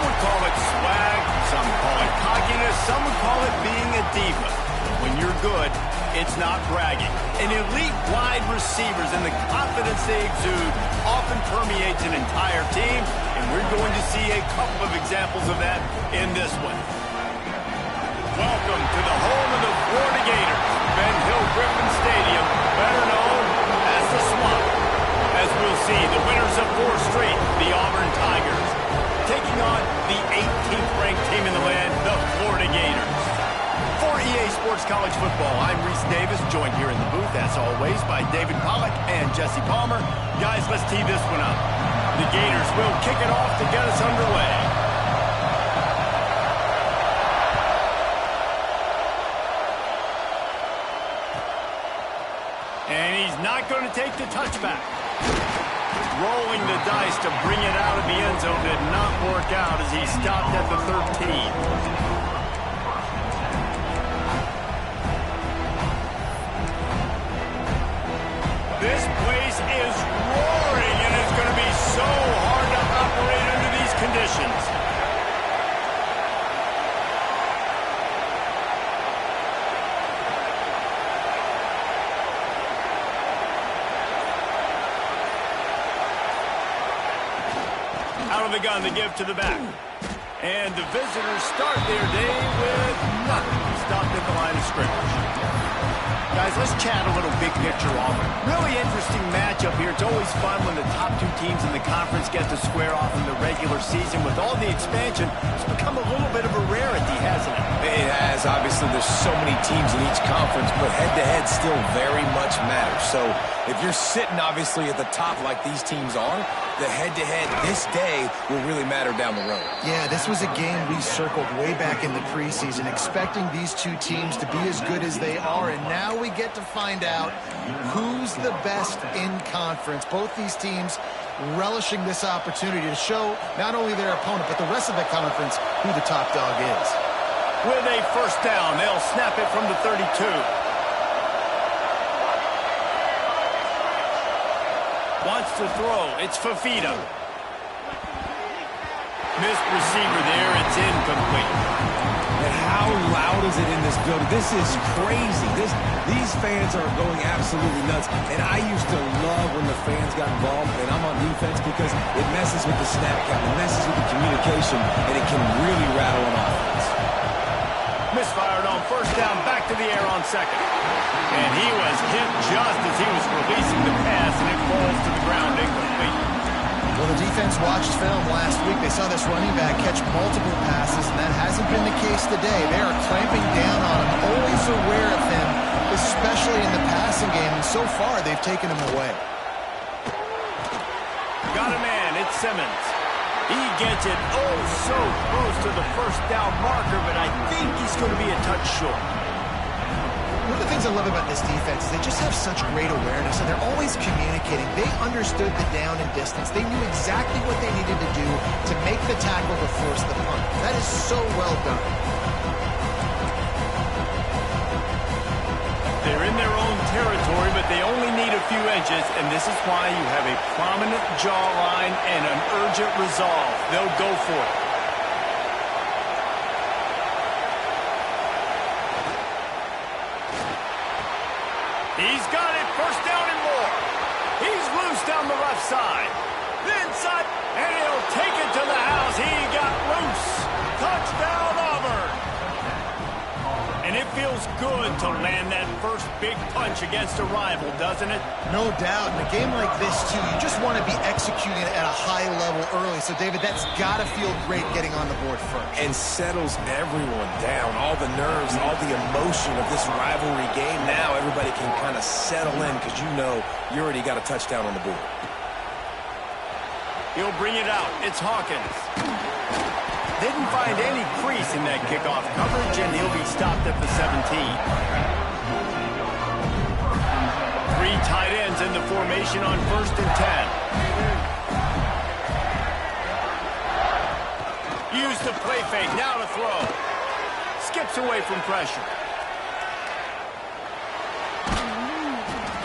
would call it swag, some call it cockiness, some would call it being a diva. When you're good, it's not bragging. An elite wide receivers and the confidence they exude often permeates an entire team, and we're going to see a couple of examples of that in this one. Welcome to the home of the Florida Gators, Ben Hill Griffin Stadium, better known as the Swamp. As we'll see, the winners of 4 straight, the Auburn Tigers, taking on the 18th ranked team in the land, the Florida Gators. For EA Sports College Football, I'm Reese Davis, joined here in the booth, as always, by David Pollack and Jesse Palmer. Guys, let's tee this one up. The Gators will kick it off to get us underway. And he's not going to take the touchback. Rolling the dice to bring it out of the end zone did not work out as he stopped at the 13. This place is roaring, and it's going to be so hard to operate under these conditions. Out of the gun, the give to the back. And the visitors start their day with nothing. Stopped at the line of scrimmage. Guys, let's chat a little big picture Auburn. Really interesting matchup here. It's always fun when the top 2 teams in the conference get to square off in the regular season. With all the expansion, it's become a little bit of a rarity, hasn't it? It has. Obviously, there's so many teams in each conference, but head-to-head still very much matters. So if you're sitting, obviously, at the top like these teams are, the head-to-head this day will really matter down the road. Yeah, this was a game we circled way back in the preseason, expecting these 2 teams to be as good as they are, and now we get to find out who's the best in conference. Both these teams relishing this opportunity to show not only their opponent, but the rest of the conference who the top dog is. With a first down, they'll snap it from the 32. Wants to throw. It's Fafita. Missed receiver there. It's incomplete. And how loud is it in this building? This is crazy. These fans are going absolutely nuts. And I used to love when the fans got involved, and I'm on defense, because it messes with the snap count, it messes with the communication, and it can really rattle an offense. Misfired on first down, back to the air on second. And he was hit just as he was releasing the pass, and it falls to the ground incomplete. Well, the defense watched film last week. They saw this running back catch multiple passes, and that hasn't been the case today. They are clamping down on him, always aware of him, especially in the passing game, and so far they've taken him away. Got a man, it's Simmons. He gets it oh so close to the first down marker, but I think he's going to be a touch short. One of the things I love about this defense is they just have such great awareness, and they're always communicating. They understood the down and distance. They knew exactly what they needed to do to make the tackle to force the punt. That is so well done. They're in their own territory, but they only need a few inches, and this is why you have a prominent jawline and an urgent resolve. They'll go for it. He's got it, first down and more. He's loose down the left side. The inside, and he'll take it to the house. He got loose. Touchdown, Auburn. And it feels good to land that first big punch against a rival, doesn't it? No doubt. In a game like this, too, you just want to be executing at a high level early. So, David, that's got to feel great getting on the board first. And settles everyone down. All the nerves, all the emotion of this rivalry game. Now everybody can kind of settle in because you know you already got a touchdown on the board. He'll bring it out. It's Hawkins. Didn't find any crease in that kickoff coverage, and he'll be stopped at the 17. 3 tight ends in the formation on 1st and 10. Used the play fake, now to throw. Skips away from pressure.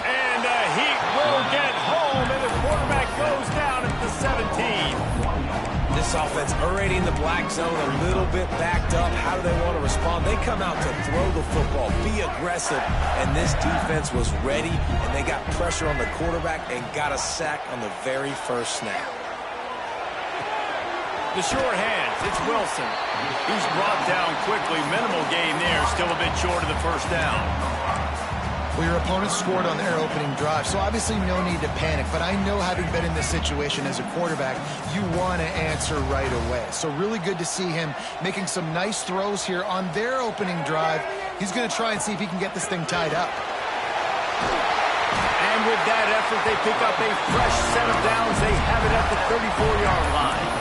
And he will get home, and the quarterback goes down at the 17. This offense already in the black zone, a little bit backed up. How do they want to respond? They come out to throw the football, be aggressive, and this defense was ready, and they got pressure on the quarterback and got a sack on the very first snap. The sure hands, it's Wilson. He's brought down quickly. Minimal gain there, still a bit short of the first down. Well, your opponent scored on their opening drive, so obviously no need to panic. But I know, having been in this situation as a quarterback, you want to answer right away. So really good to see him making some nice throws here on their opening drive. He's going to try and see if he can get this thing tied up. And with that effort, they pick up a fresh set of downs. They have it at the 34-yard line.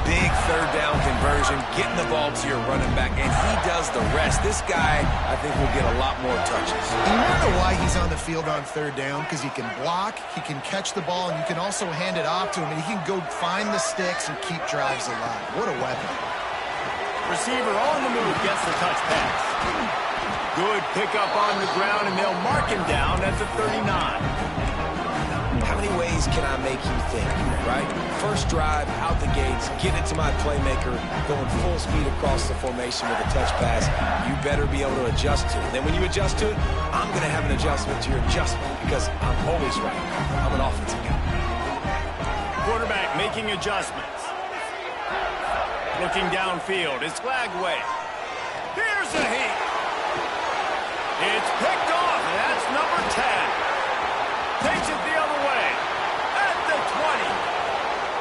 Big third down conversion, getting the ball to your running back, and he does the rest. This guy, I think, will get a lot more touches. You want to know why he's on the field on third down? Because he can block, he can catch the ball, and you can also hand it off to him, and he can go find the sticks and keep drives alive. What a weapon. Receiver on the move gets the touch pass. Good pickup on the ground, and they'll mark him down at the 39. How many ways can I make you think, right? First drive, out the gates, get it to my playmaker, going full speed across the formation with a touch pass. You better be able to adjust to it. Then when you adjust to it, I'm going to have an adjustment to your adjustment because I'm always right. I'm an offensive guy. Quarterback making adjustments. Looking downfield, it's Flagway. Here's a heat. It's picked off, and that's number 10. Takes it the other way at the 20.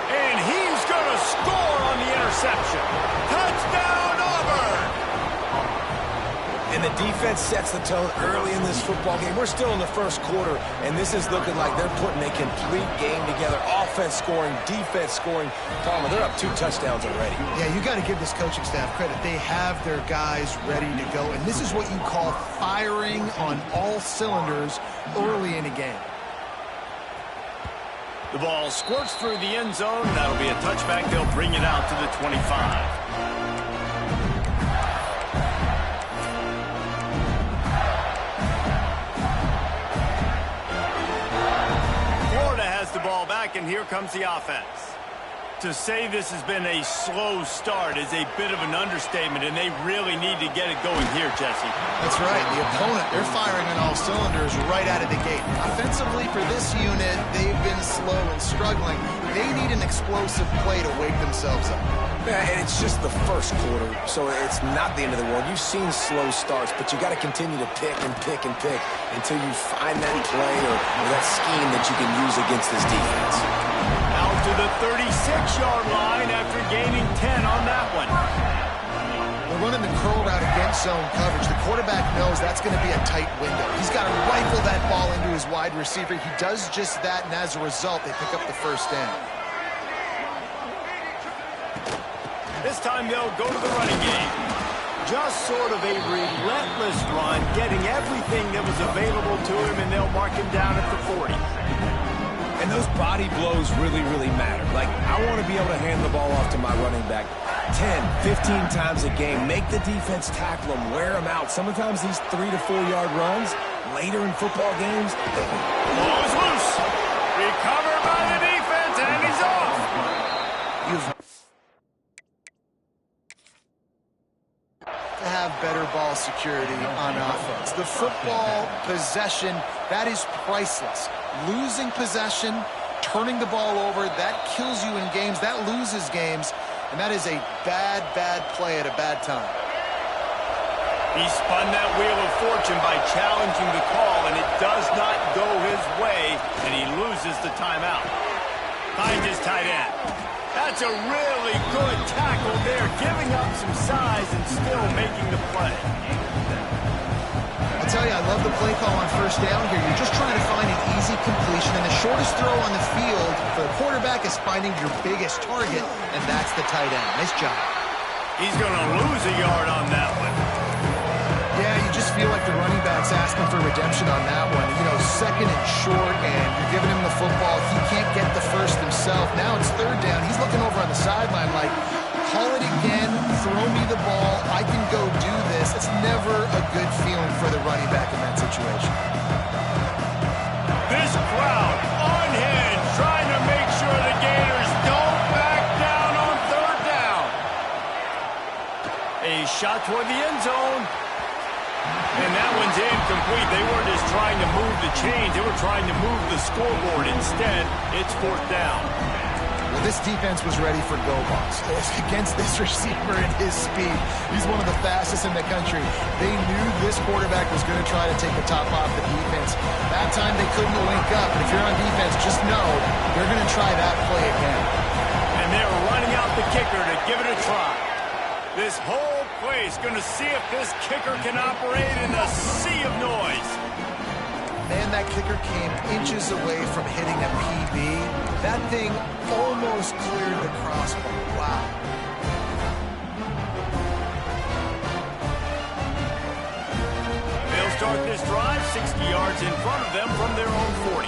And he's going to score on the interception. Touchdown, Auburn! And the defense sets the tone early in this football game. We're still in the first quarter, and this is looking like they're putting a complete game together. Offense scoring, defense scoring. Palmer, they're up 2 touchdowns already. Yeah, you got to give this coaching staff credit. They have their guys ready to go, and this is what you call firing on all cylinders early in a game. The ball squirts through the end zone. That'll be a touchback. They'll bring it out to the 25. Florida has the ball back, and here comes the offense. To say this has been a slow start is a bit of an understatement, and they really need to get it going here, Jesse. That's right. The opponent, they're firing on all cylinders right out of the gate. Offensively, for this unit, they've been slow and struggling. They need an explosive play to wake themselves up. Yeah, and it's just the first quarter, so it's not the end of the world. You've seen slow starts, but you got to continue to pick and pick and pick until you find that play or that scheme that you can use against this defense. Out to the 36-yard line after gaining 10 on that one. They're running the curl route against zone coverage. The quarterback knows that's going to be a tight window. He's got to rifle that ball into his wide receiver. He does just that, and as a result, they pick up the first down. This time they'll go to the running game. Just sort of a relentless run, getting everything that was available to him, and they'll mark him down at the 40. And those body blows really, really matter. Like, I want to be able to hand the ball off to my running back 10, 15 times a game. Make the defense tackle them, wear them out. Sometimes these 3 to 4 yard runs later in football games. Ball is loose. Recovered by the defense, and he's off. To have better ball security on offense. The football possession, that is priceless. Losing possession, turning the ball over, that kills you in games, that loses games, and that is a bad, bad play at a bad time. He spun that wheel of fortune by challenging the call, and it does not go his way, and he loses the timeout. Finds his tight end. That's a really good tackle there, giving up some size and still making the play. I tell you, I love the play call on first down here. You're just trying to find an easy completion, and the shortest throw on the field for the quarterback is finding your biggest target, and that's the tight end. Nice job. He's going to lose a yard on that one. Yeah, you just feel like the running back's asking for redemption on that one. You know, second and short, and you're giving him the football. He can't get the first himself. Now it's third down. He's looking over on the sideline like, call it again, throw me the ball, I can go do this. It's never a good feeling for the running back in that situation. This crowd unhinged, trying to make sure the Gators don't back down on shot toward the end zone. And that one's incomplete. They weren't just trying to move the chains. They were trying to move the scoreboard. Instead, it's 4th down. Well, this defense was ready for go-balls against this receiver and his speed. He's one of the fastest in the country. They knew this quarterback was going to try to take the top off the defense. That time they couldn't link up. And if you're on defense, just know they're going to try that play again. And they're running out the kicker to give it a try. This whole place going to see if this kicker can operate in a sea of noise. Man, that kicker came inches away from hitting a PB. That thing almost cleared the crossbar. Wow. They'll start this drive 60 yards in front of them from their own 40.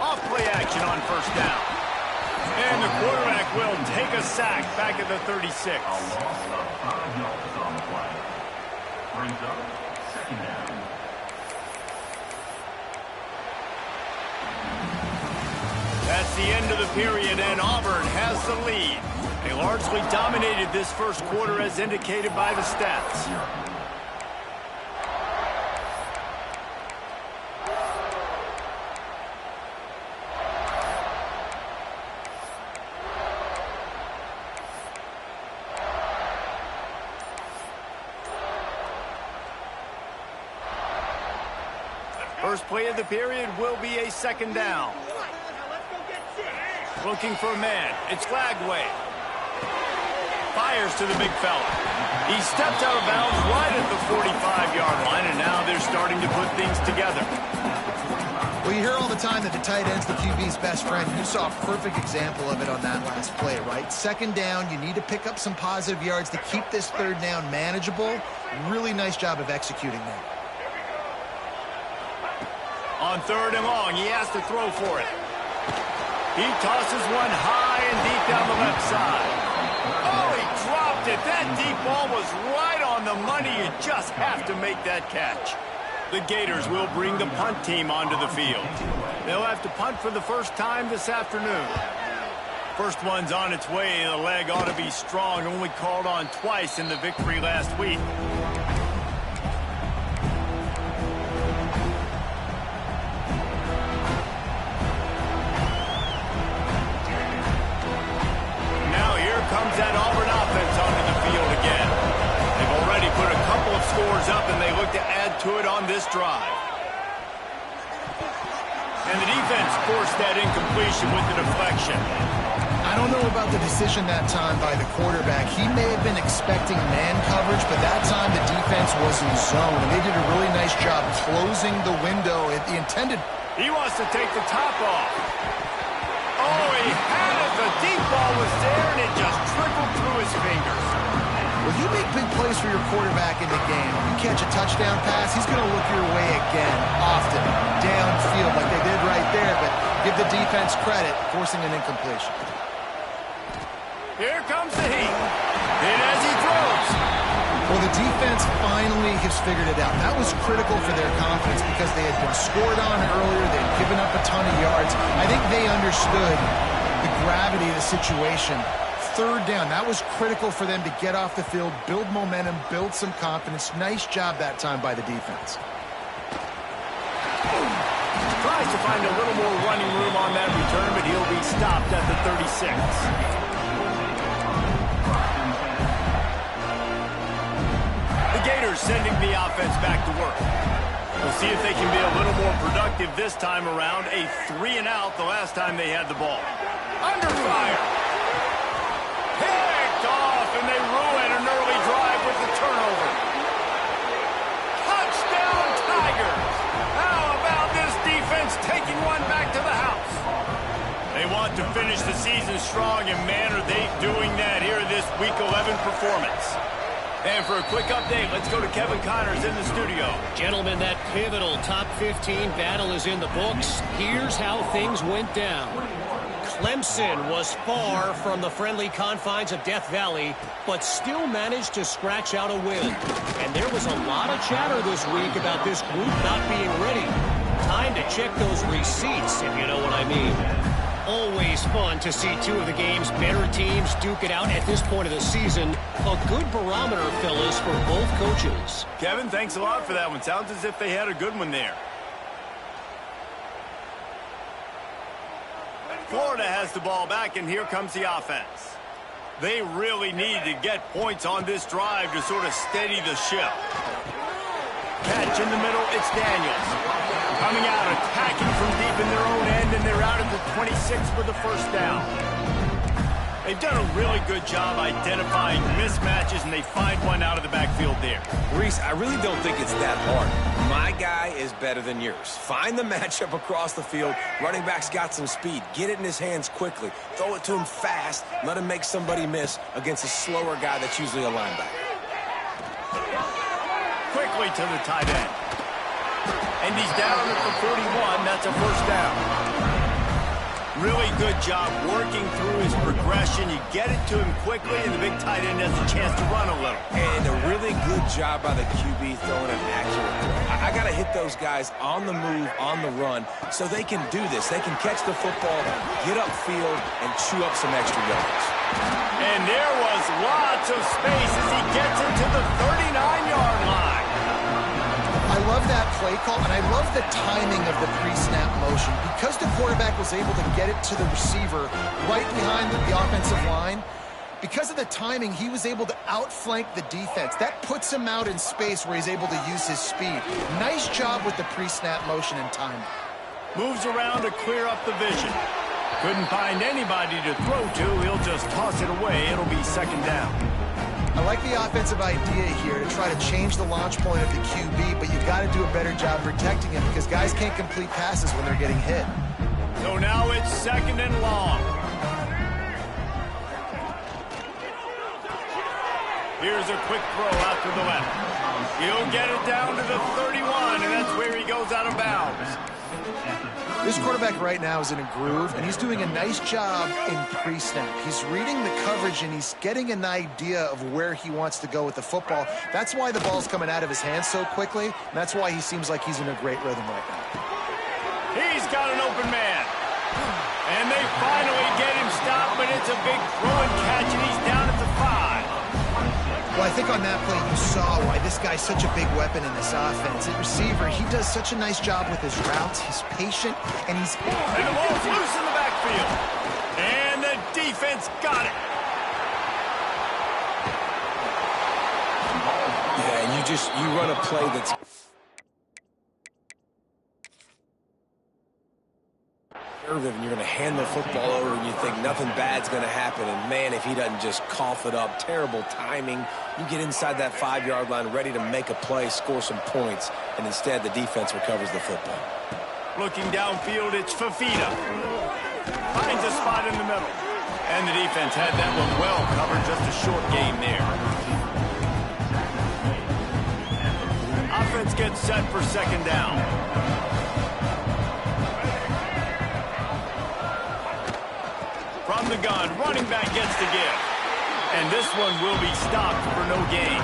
Off play action on 1st down. And the quarterback will take a sack back at the 36. A loss of 5 yards on the play. Brings up 2nd down. That's the end of the period, and Auburn has the lead. They largely dominated this first quarter as indicated by the stats. First play of the period will be a 2nd down. Looking for a man. It's Flagway. Fires to the big fella. He stepped out of bounds right at the 45-yard line, and now they're starting to put things together. Well, you hear all the time that the tight end's the QB's best friend. You saw a perfect example of it on that last play, right? 2nd down, you need to pick up some positive yards to keep this 3rd down manageable. Really nice job of executing that. On 3rd and long, he has to throw for it. He tosses one high and deep down the left side. Oh, he dropped it. That deep ball was right on the money. You just have to make that catch. The Gators will bring the punt team onto the field. They'll have to punt for the first time this afternoon. First one's on its way. The leg ought to be strong. Only called on twice in the victory last week. Comes that Auburn offense onto the field again. They've already put a couple of scores up, and they look to add to it on this drive. And the defense forced that incompletion with the deflection. I don't know about the decision that time by the quarterback. He may have been expecting man coverage, but that time the defense was in zone, and they did a really nice job closing the window. The intended... He wants to take the top off. Oh, he had it. The deep ball was there, and it just trickled through his fingers. Well, you make big plays for your quarterback in the game. You catch a touchdown pass, he's going to look your way again, often, downfield like they did right there, but give the defense credit, forcing an incompletion. Here comes the heat. And as he throws. Well, the defense finally has figured it out. That was critical for their confidence because they had been scored on earlier. They had given up a ton of yards. I think they understood the gravity of the situation. 3rd down, that was critical for them to get off the field, build momentum, build some confidence. Nice job that time by the defense. Tries to find a little more running room on that return, but he'll be stopped at the 36. Gators sending the offense back to work. We'll see if they can be a little more productive this time around. A 3-and-out the last time they had the ball. Under fire. Picked off, and they ruin an early drive with the turnover. Touchdown, Tigers. How about this defense taking one back to the house? They want to finish the season strong, and man, are they doing that here in this Week 11 performance. And for a quick update, let's go to Kevin Connors in the studio. Gentlemen, that pivotal top 15 battle is in the books. Here's how things went down. Clemson was far from the friendly confines of Death Valley, but still managed to scratch out a win. And there was a lot of chatter this week about this group not being ready. Time to check those receipts, if you know what I mean. Always always fun to see two of the game's better teams duke it out at this point of the season. A good barometer, fellas, for both coaches. Kevin, thanks a lot for that one. Sounds as if they had a good one there. Florida has the ball back, and here comes the offense. They really need to get points on this drive to sort of steady the ship. Catch in the middle, it's Daniels. Coming out, attacking from deep in their own end, and they're out at the 26 for the first down. They've done a really good job identifying mismatches, and they find one out of the backfield there. Reese, I really don't think it's that hard. My guy is better than yours. Find the matchup across the field. Running back's got some speed. Get it in his hands quickly. Throw it to him fast. Let him make somebody miss against a slower guy that's usually a linebacker. Quickly to the tight end. And he's down at the 41. That's a first down. Really good job working through his progression. You get it to him quickly, and the big tight end has a chance to run a little. And a really good job by the QB throwing an accurate throw. I got to hit those guys on the move, on the run, so they can do this. They can catch the football, get upfield, and chew up some extra yards. And there was lots of space as he gets into the 39-yard line. I love that play call, and I love the timing of the pre-snap motion. Because the quarterback was able to get it to the receiver right behind the offensive line, because of the timing, he was able to outflank the defense. That puts him out in space where he's able to use his speed. Nice job with the pre-snap motion and timing. Moves around to clear up the vision. Couldn't find anybody to throw to. He'll just toss it away. It'll be second down. I like the offensive idea here to try to change the launch point of the QB, but you've got to do a better job protecting him because guys can't complete passes when they're getting hit. So now it's second and long. Here's a quick throw out to the left. He'll get it down to the 31, and that's where he goes out of bounds. This quarterback right now is in a groove, and he's doing a nice job in pre-snap. He's reading the coverage, and he's getting an idea of where he wants to go with the football. That's why the ball's coming out of his hands so quickly, and that's why he seems like he's in a great rhythm right now. He's got an open man. And they finally get him stopped, but it's a big throw and catch, and he's down at the 5. Well, I think on that play you saw why this guy's such a big weapon in this offense. At receiver, he does such a nice job with his routes. He's patient, and he's... And the ball's loose in the backfield. And the defense got it. Yeah, and you run a play that's... and you're going to hand the football over and you think nothing bad's going to happen, and man, if he doesn't just cough it up, terrible timing, you get inside that 5-yard line ready to make a play, score some points, and instead the defense recovers the football. Looking downfield, it's Fafita. Finds a spot in the middle. And the defense had that one well covered, just a short game there. Offense gets set for second down. From the gun, running back gets the give. And this one will be stopped for no gain.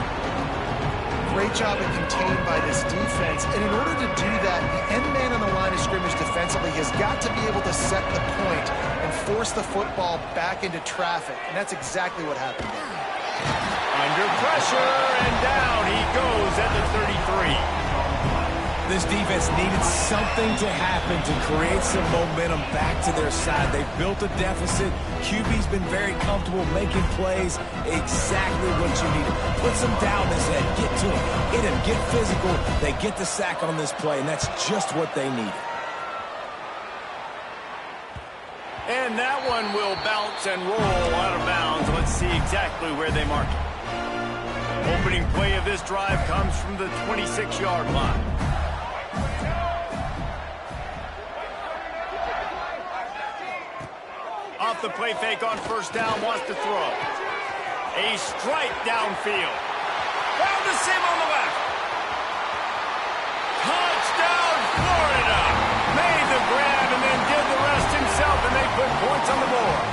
Great job of contained by this defense. And in order to do that, the end man on the line of scrimmage defensively has got to be able to set the point and force the football back into traffic. And that's exactly what happened there. Under pressure, and down he goes at the 33. This defense needed something to happen to create some momentum back to their side. They've built a deficit. QB's been very comfortable making plays. Exactly what you need. Puts him down his head. Get to him. Hit him. Get physical. They get the sack on this play, and that's just what they need. And that one will bounce and roll out of bounds. Let's see exactly where they mark it. Opening play of this drive comes from the 26-yard line. Off the play fake on first down, wants to throw. A strike downfield. Found the seam on the left. Touchdown, Florida. Made the grab and then did the rest himself, and they put points on the board.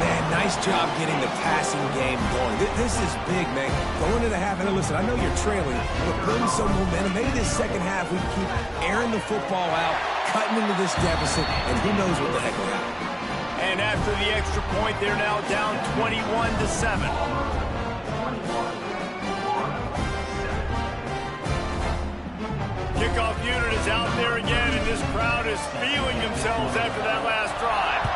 Man, nice Nice job getting the passing game going. This is big, man. Going into the half, and listen, I know you're trailing, but building some momentum. Maybe this second half we keep airing the football out, cutting into this deficit, and who knows what the heck will happen. And after the extra point, they're now down 21-7. Kickoff unit is out there again, and this crowd is feeling themselves after that last drive.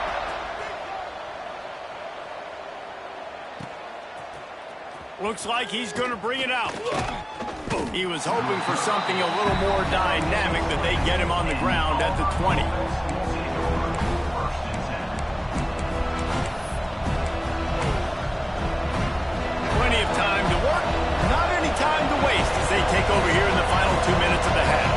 Looks like he's going to bring it out. He was hoping for something a little more dynamic, that they get him on the ground at the 20. Plenty of time to work, not any time to waste as they take over here in the final 2 minutes of the half.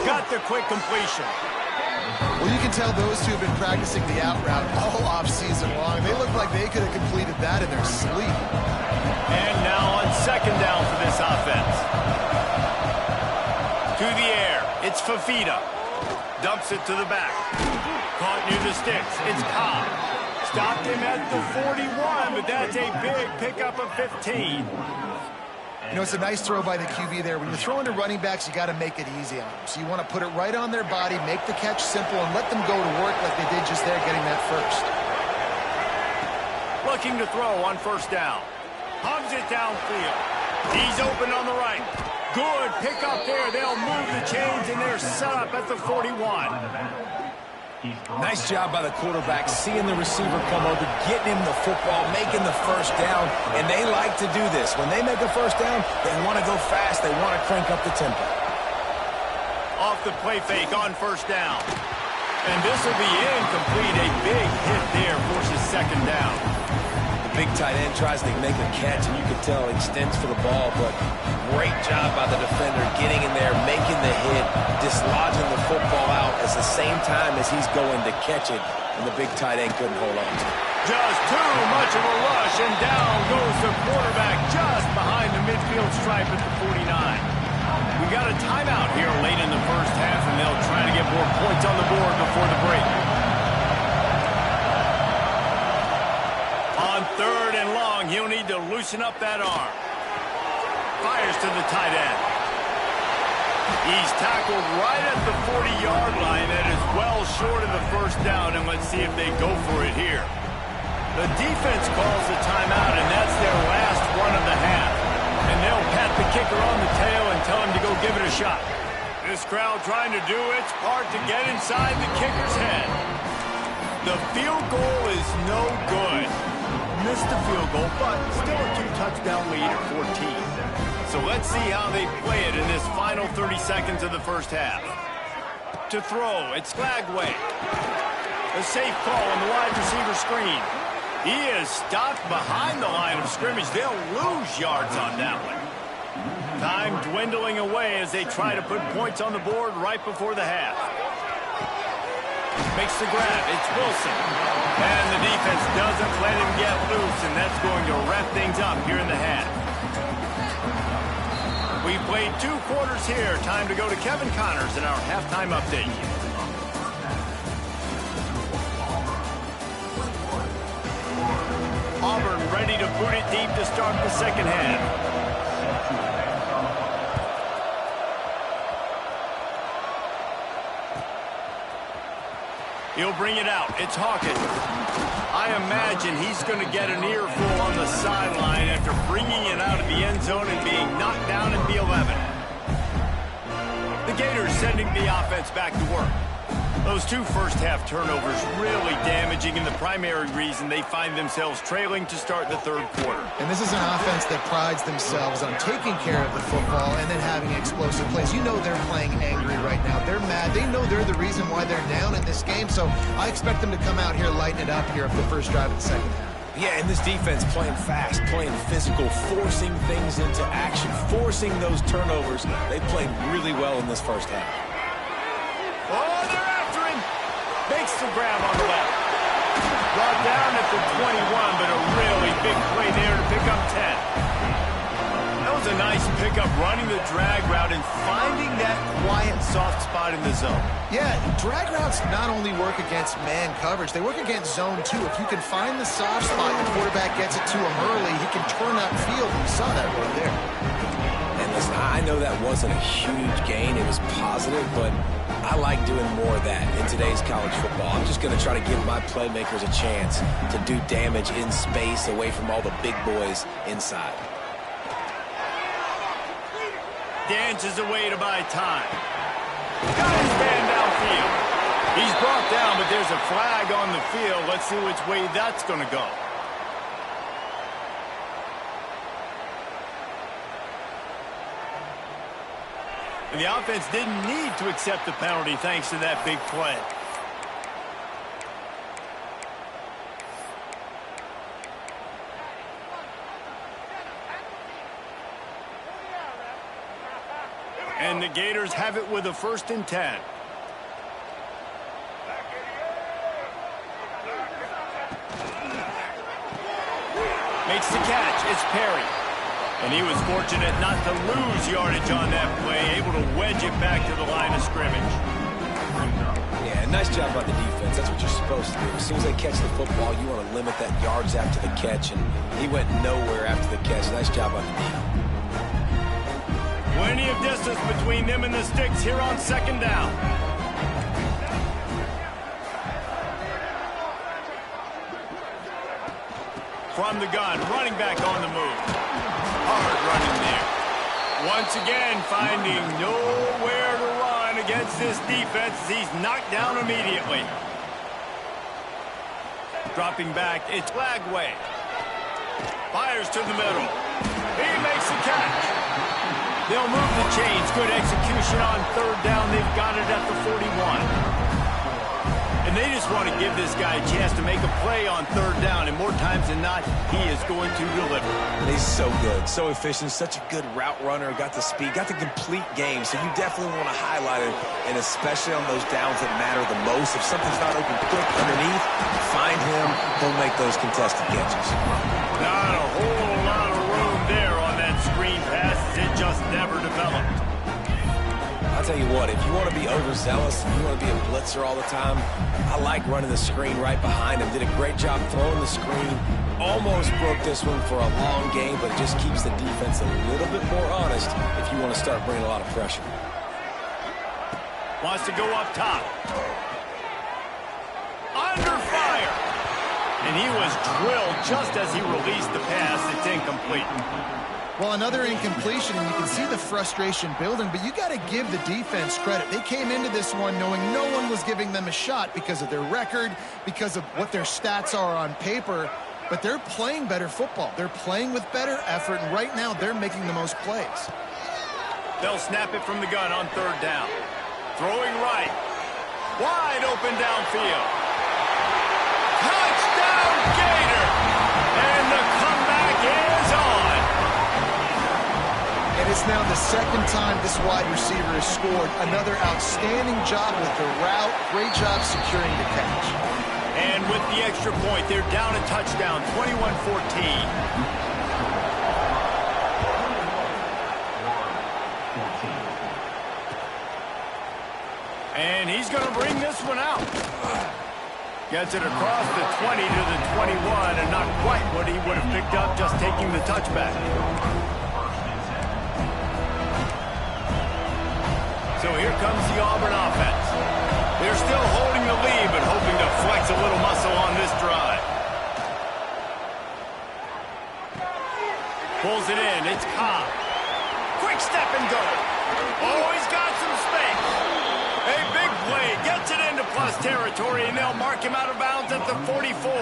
Got the quick completion. Well, you can tell those two have been practicing the out route all off-season long. They look like they could have completed that in their sleep. And now on second down for this offense. To the air, it's Fafita. Dumps it to the back. Caught near the sticks, it's Cobb. Stopped him at the 41, but that's a big pickup of 15. You know, it's a nice throw by the QB there. When you're throwing to running backs, you got to make it easy on them. So you want to put it right on their body, make the catch simple, and let them go to work like they did just there, getting that first. Looking to throw on first down. Hugs it downfield. He's open on the right. Good pickup there. They'll move the chains, and they're set up at the 41. Nice job by the quarterback, seeing the receiver come over, getting him the football, making the first down, and they like to do this. When they make a first down, they want to go fast, they want to crank up the tempo. Off the play fake on first down. And this will be incomplete. A big hit there forces second down. The big tight end tries to make a catch, and you can tell he extends for the ball, but great job by the defender getting in there, making the hit, dislodging the football out at the same time as he's going to catch it, and the big tight end couldn't hold on to it. Just too much of a rush, and down goes the quarterback just behind the midfield stripe at the 49. We got a timeout here late in the first half, and they'll try to get more points on the board before the break. On third and long, he'll need to loosen up that arm. Fires to the tight end. He's tackled right at the 40-yard line. That is well short of the first down, and let's see if they go for it here. The defense calls the timeout, and that's their last one of the half. And they'll pat the kicker on the tail and tell him to go give it a shot. This crowd trying to do its part to get inside the kicker's head. The field goal is no good. Missed the field goal, but still a two-touchdown lead at 14. So let's see how they play it in this final 30 seconds of the first half. To throw, it's Flagway. A safe call on the wide receiver screen. He is stopped behind the line of scrimmage. They'll lose yards on that one. Time dwindling away as they try to put points on the board right before the half. Makes the grab. It's Wilson. And the defense doesn't let him get loose, and that's going to wrap things up here in the half. We've played 2 quarters here. Time to go to Kevin Connors in our halftime update. Auburn ready to boot it deep to start the second half. He'll bring it out. It's Hawkins. I imagine he's going to get an earful on the sideline after bringing it out of the end zone and being knocked down at the 11. The Gators sending the offense back to work. Those 2 first-half turnovers really damaging, and the primary reason they find themselves trailing to start the third quarter. And this is an offense that prides themselves on taking care of the football and then having explosive plays. You know they're playing angry right now. They're mad. They know they're the reason why they're down in this game, so I expect them to come out here, lighten it up here of the first drive of the second half. Yeah, and this defense playing fast, playing physical, forcing things into action, forcing those turnovers. They played really well in this first half. Oh, they're after him. Makes the grab on the left. Brought down at the 21, but a really big play there to pick up 10. That was a nice pickup running the drag route and finding that quiet, soft spot in the zone. Yeah, drag routes not only work against man coverage, they work against zone too. If you can find the soft spot, the quarterback gets it to him early, he can turn upfield, and we saw that right there. And listen, I know that wasn't a huge gain. It was positive, but I like doing more of that in today's college football. I'm just going to try to give my playmakers a chance to do damage in space away from all the big boys inside. Dances away to buy time. Got his man downfield. He's brought down, but there's a flag on the field. Let's see which way that's going to go. And the offense didn't need to accept the penalty thanks to that big play. And the Gators have it with a 1st and 10. Makes the catch. It's Perry. And he was fortunate not to lose yardage on that play, able to wedge it back to the line of scrimmage. Yeah, nice job by the defense. That's what you're supposed to do. As soon as they catch the football, you want to limit that yards after the catch, and he went nowhere after the catch. Nice job by the defense. Plenty of distance between them and the sticks here on 2nd down. From the gun, running back on the move. Hard running there. Once again, finding nowhere to run against this defense. He's knocked down immediately. Dropping back, it's Flagway. Fires to the middle. He makes the catch. They'll move the chains. Good execution on 3rd down. They've got it at the 41. And they just want to give this guy a chance to make a play on 3rd down. And more times than not, he is going to deliver. He's so good, so efficient, such a good route runner, got the speed, got the complete game. So you definitely want to highlight it, and especially on those downs that matter the most. If something's not open quick underneath, find him. He'll make those contested catches. Not a whole lot of room there on that screen pass. It just never developed. I'll tell you what, if you want to be overzealous, if you want to be a blitzer all the time, I like running the screen right behind him. Did a great job throwing the screen. Almost broke this one for a long game, but it just keeps the defense a little bit more honest if you want to start bringing a lot of pressure. Wants to go up top. Under fire. And he was drilled just as he released the pass. It's incomplete. Well, another incompletion, and you can see the frustration building, but you got to give the defense credit. They came into this one knowing no one was giving them a shot because of their record, because of what their stats are on paper, but they're playing better football. They're playing with better effort, and right now they're making the most plays. They'll snap it from the gun on 3rd down. Throwing right. Wide open downfield. Touchdown, Gator! And the comeback is on. And it's now the 2nd time this wide receiver has scored. Another outstanding job with the route. Great job securing the catch. And with the extra point, they're down a touchdown, 21-14. And he's going to bring this one out. Gets it across the 20 to the 21, and not quite what he would have picked up just taking the touchback. So here comes the Auburn offense. They're still holding the lead, but hoping to flex a little muscle on this drive. Pulls it in. It's Cobb. Quick step and go. Oh, he's got some space. A big play. Gets it into plus territory, and they'll mark him out of bounds at the 44.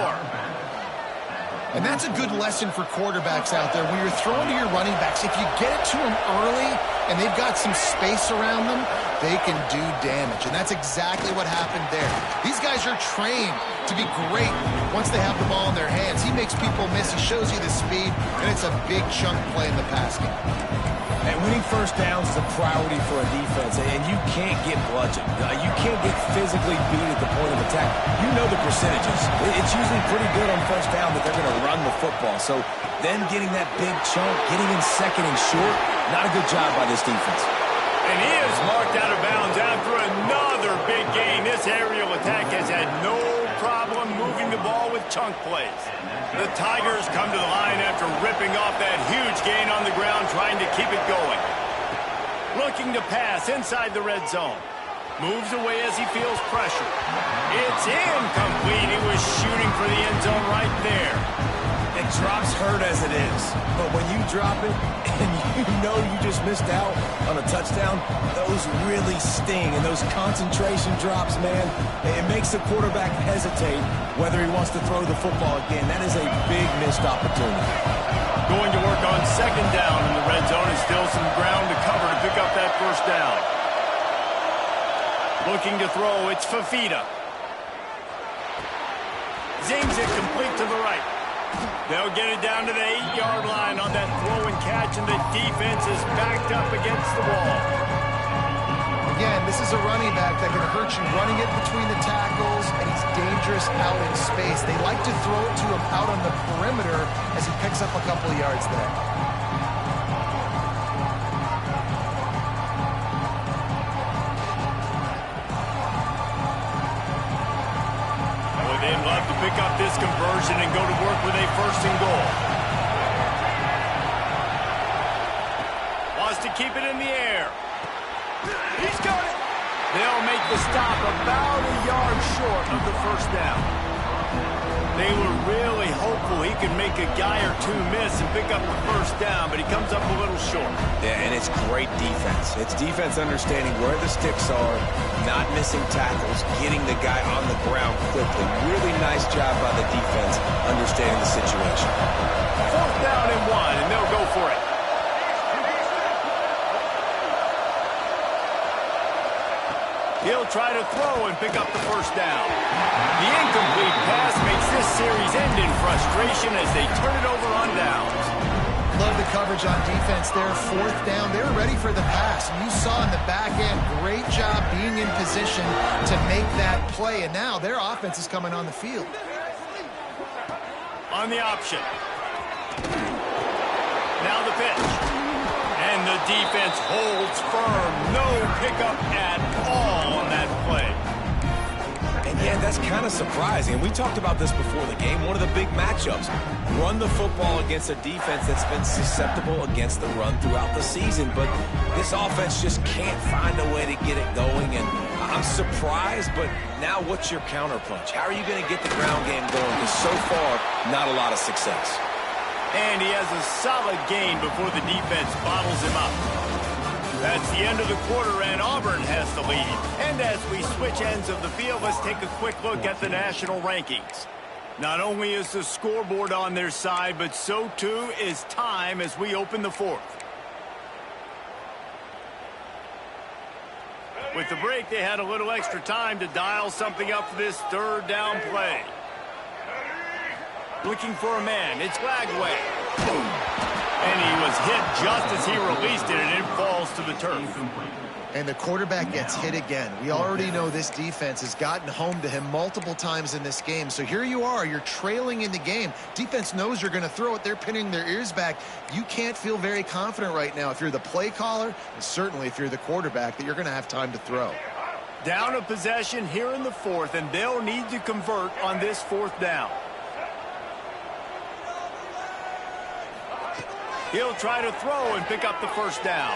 And that's a good lesson for quarterbacks out there. When you're throwing to your running backs, if you get it to them early and they've got some space around them, they can do damage. And that's exactly what happened there. These guys are trained to be great once they have the ball in their hands. He makes people miss. He shows you the speed, and it's a big chunk play in the pass game. And winning first downs is a priority for a defense, and you can't get bludgeoned. You can't get physically beat at the point of attack. You know the percentages. It's usually pretty good on first down that they're going to run the football. So then getting that big chunk, getting in second and short, not a good job by this defense. And he is marked out of bounds after another big gain. This aerial attack has had no problem moving the ball with chunk plays. The Tigers come to the line after ripping off that huge gain on the ground, trying to keep it going. Looking to pass inside the red zone. Moves away as he feels pressure. It's incomplete. He was shooting for the end zone right there. It drops hurt as it is, but when you drop it and you know you just missed out on a touchdown, those really sting. And those concentration drops, man, it makes the quarterback hesitate whether he wants to throw the football again. That is a big missed opportunity. Going to work on second down in the red zone, and still some ground to cover to pick up that first down. Looking to throw, it's Fafita. Zings it complete to the right. They'll get it down to the 8-yard line on that throw and catch, and the defense is backed up against the wall. Again, this is a running back that can hurt you running it between the tackles, and he's dangerous out in space. They like to throw it to him out on the perimeter as he picks up a couple of yards there. They'd love to pick up this conversion and go to work with a first and goal. Wants to keep it in the air. He's got it. They'll make the stop about a yard short of the first down. They were really hopeful he could make a guy or two miss and pick up the first down, but he comes up a little short. Yeah, and it's great defense. It's defense understanding where the sticks are, not missing tackles, getting the guy on the ground quickly. Really nice job by the defense understanding the situation. Fourth down and 1, and they'll go for it. He'll try to throw and pick up the first down. The incomplete pass makes this series end in frustration as they turn it over on downs. Love the coverage on defense there. Fourth down. They were ready for the pass. And you saw in the back end, great job being in position to make that play. And now their offense is coming on the field. On the option. Now the pitch. And the defense holds firm. No pickup at all on that play. And yeah, that's kind of surprising. We talked about this before the game. One of the big matchups. Run the football against a defense that's been susceptible against the run throughout the season. But this offense just can't find a way to get it going. And I'm surprised, but now what's your counterpunch? How are you going to get the ground game going? Because so far, not a lot of success. And he has a solid gain before the defense bottles him up. That's the end of the quarter, and Auburn has the lead. And as we switch ends of the field, let's take a quick look at the national rankings. Not only is the scoreboard on their side, but so too is time as we open the fourth. With the break, they had a little extra time to dial something up for this third down play. Looking for a man. It's Lagway. Boom. And he was hit just as he released it, and it falls to the turf. And the quarterback gets hit again. We already know this defense has gotten home to him multiple times in this game. So here you are. You're trailing in the game. Defense knows you're going to throw it. They're pinning their ears back. You can't feel very confident right now if you're the play caller, and certainly if you're the quarterback, that you're going to have time to throw. Down a possession here in the fourth, and they'll need to convert on this fourth down. He'll try to throw and pick up the first down.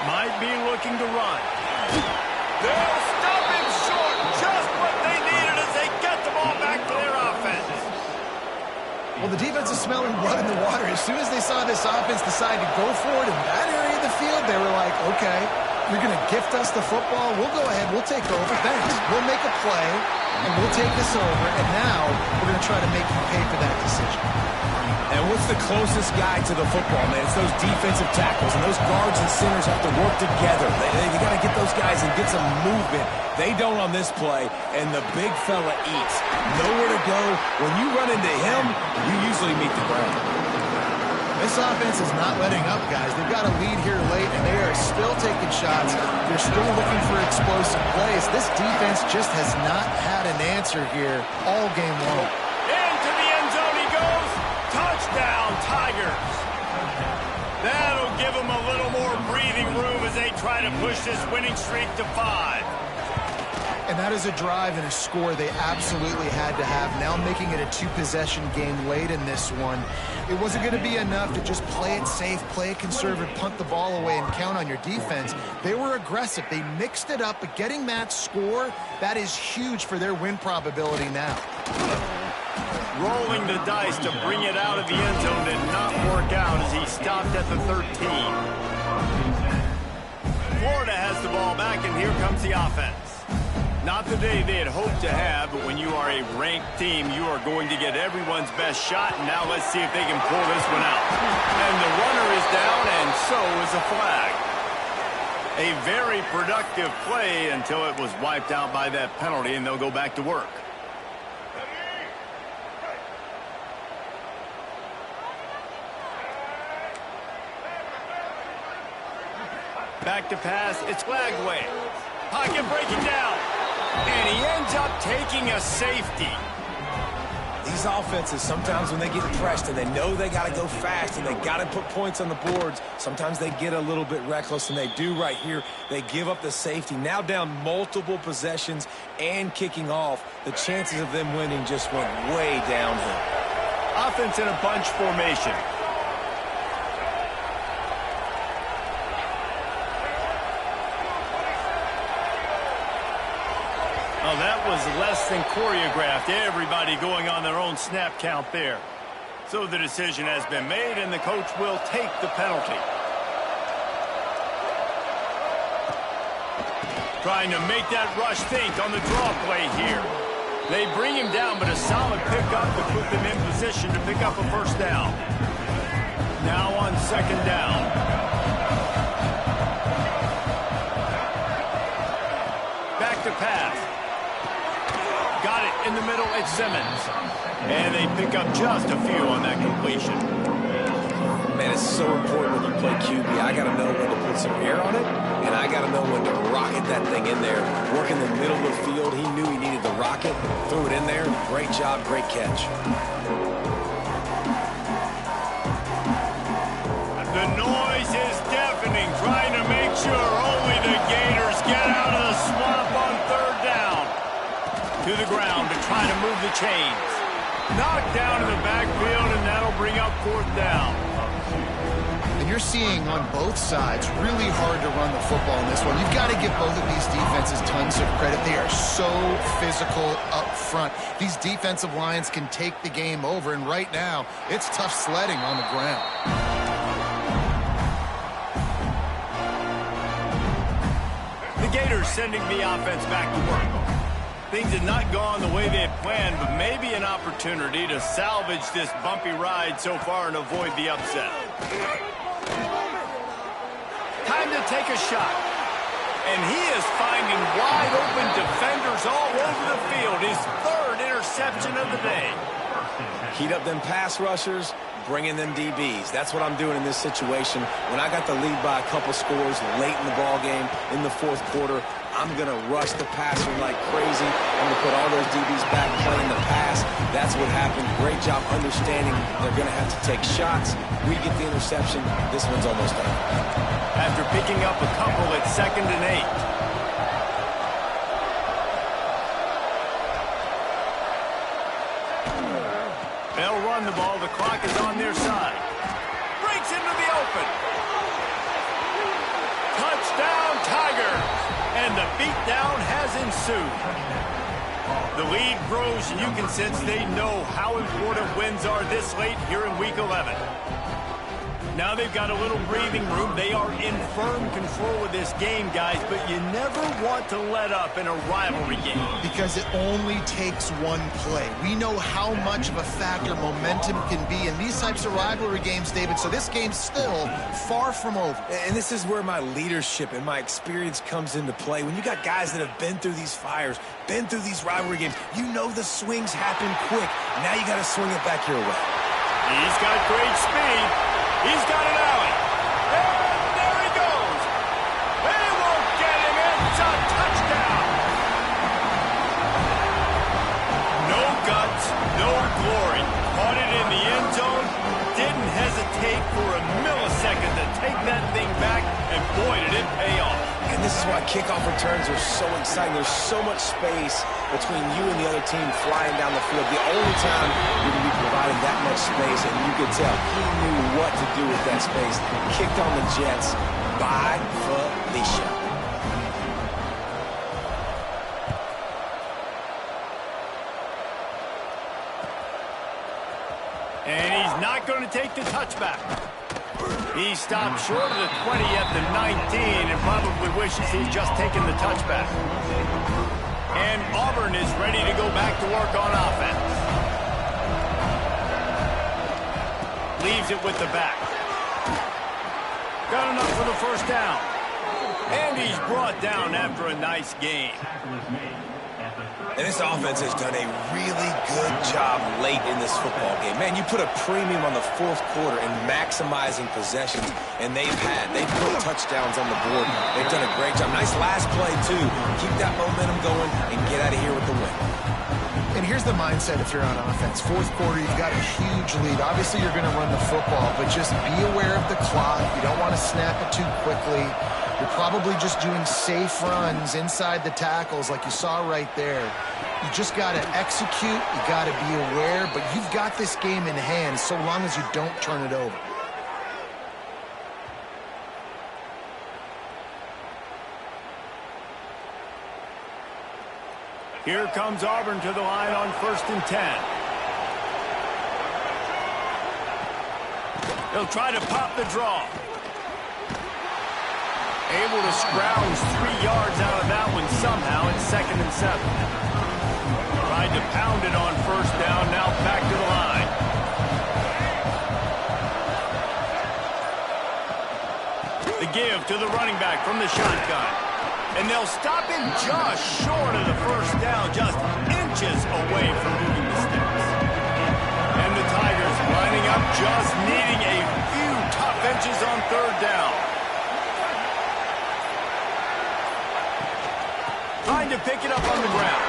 Might be looking to run. They'll stop him short. Just what they needed as they get the ball back to their offense. Well, the defense is smelling blood in the water. As soon as they saw this offense decide to go for it in that area of the field, they were like, okay, you're going to gift us the football. We'll go ahead. We'll take over. Thanks. We'll make a play, and we'll take this over. And now we're going to try to make you pay for that decision. And what's the closest guy to the football, man? It's those defensive tackles, and those guards and centers have to work together. They got to get those guys and get some movement. They don't on this play, and the big fella eats. Nowhere to go. When you run into him, you usually meet the ground. This offense is not letting up, guys. They've got a lead here late, and they are still taking shots. They're still looking for explosive plays. This defense just has not had an answer here all game long. Into the end zone he goes. Touchdown, Tigers. That'll give them a little more breathing room as they try to push this winning streak to 5. And that is a drive and a score they absolutely had to have. Now making it a 2-possession game late in this one. It wasn't going to be enough to just play it safe, play it conservative, punt the ball away, and count on your defense. They were aggressive. They mixed it up, but getting that score, that is huge for their win probability now. Rolling the dice to bring it out of the end zone did not work out as he stopped at the 13. Florida has the ball back, and here comes the offense. Not the day they had hoped to have, but when you are a ranked team, you are going to get everyone's best shot. And now let's see if they can pull this one out. And the runner is down, and so is a flag. A very productive play until it was wiped out by that penalty, and they'll go back to work. Back to pass, it's flag way. Pocket breaking down. And he ends up taking a safety. These offenses, sometimes when they get pressed and they know they got to go fast and they got to put points on the boards, sometimes they get a little bit reckless, and they do right here. They give up the safety. Now down multiple possessions and kicking off. The chances of them winning just went way downhill. Offense in a bunch formation. Oh, that was less than choreographed. Everybody going on their own snap count there. So the decision has been made, and the coach will take the penalty. Trying to make that rush think on the draw play here. They bring him down, but a solid pickup to put them in position to pick up a first down. Now on second down. Back to pass. Got it in the middle, it's Simmons. And they pick up just a few on that completion. Man, it's so important when you play QB. I got to know when to put some air on it, and I got to know when to rocket that thing in there. Work in the middle of the field. He knew he needed the rocket, threw it in there. Great job, great catch. The noise is deafening, trying to make sure only the Gators get out of the swamp on third down. To the ground to try to move the chains. Knocked down in the backfield, and that'll bring up fourth down. And you're seeing on both sides really hard to run the football in this one. You've got to give both of these defenses tons of credit. They are so physical up front. These defensive lines can take the game over, and right now, it's tough sledding on the ground. The Gators sending the offense back to work. Things had not gone the way they had planned, but maybe an opportunity to salvage this bumpy ride so far and avoid the upset. Time to take a shot. And he is finding wide open defenders all over the field. His third interception of the day. Heat up them pass rushers, bring in them DBs. That's what I'm doing in this situation. When I got the lead by a couple scores late in the ball game, in the fourth quarter, I'm going to rush the passer like crazy. I'm going to put all those DBs back playing the pass. That's what happened. Great job understanding they're going to have to take shots. We get the interception. This one's almost done. After picking up a couple at 2nd and 8. They'll run the ball. The clock is on their side. Breaks into the open. Touchdown, Tigers. And the beatdown has ensued. The lead grows, and you can sense they know how important wins are this late here in Week 11. Now they've got a little breathing room. They are in firm control of this game, guys, but you never want to let up in a rivalry game. Because it only takes one play. We know how much of a factor momentum can be in these types of rivalry games, David, so this game's still far from over. And this is where my leadership and my experience comes into play. When you got guys that have been through these fires, been through these rivalry games, you know the swings happen quick. Now you got to swing it back your way. He's got great speed. He's got an alley. And there he goes. They won't get him. It's a touchdown. No guts, no glory. Caught it in the end zone. Didn't hesitate for a millisecond to take that thing back, and boy, did it pay off. And this is why kickoff returns are so exciting. There's so much space between you and the other team flying down the field. The only time you're going to be providing that much space, and you could tell he knew what to do with that space. Kicked on the Jets by Felicia. And he's not going to take the touchback. He stopped short of the 20 at the 19 and probably wishes he'd just taken the touchback. And Auburn is ready to go back to work on offense. Leaves it with the back. Got enough for the first down. And he's brought down after a nice gain. And this offense has done a really good job late in this football game. Man, you put a premium on the fourth quarter in maximizing possessions, and they've put touchdowns on the board. They've done a great job. Nice last play, too. Keep that momentum going and get out of here with the win. And here's the mindset if you're on offense. Fourth quarter, you've got a huge lead. Obviously, you're going to run the football, but just be aware of the clock. You don't want to snap it too quickly. You're probably just doing safe runs inside the tackles like you saw right there. You just got to execute. You got to be aware, but you've got this game in hand so long as you don't turn it over. Here comes Auburn to the line on 1st and 10. They'll try to pop the draw. Able to scrounge 3 yards out of that one somehow in 2nd and 7. Tried to pound it on 1st down, now back to the line. The give to the running back from the shotgun. And they'll stop him just short of the 1st down, just inches away from moving the sticks. And the Tigers lining up, just needing a few tough inches on 3rd down. Trying to pick it up on the ground.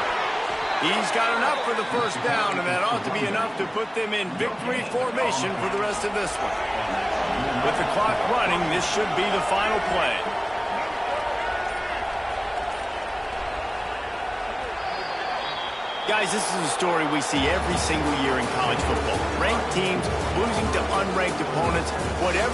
He's got enough for the 1st down, and that ought to be enough to put them in victory formation for the rest of this one. With the clock running, this should be the final play. Guys, this is a story we see every single year in college football. Ranked teams losing to unranked opponents. Whatever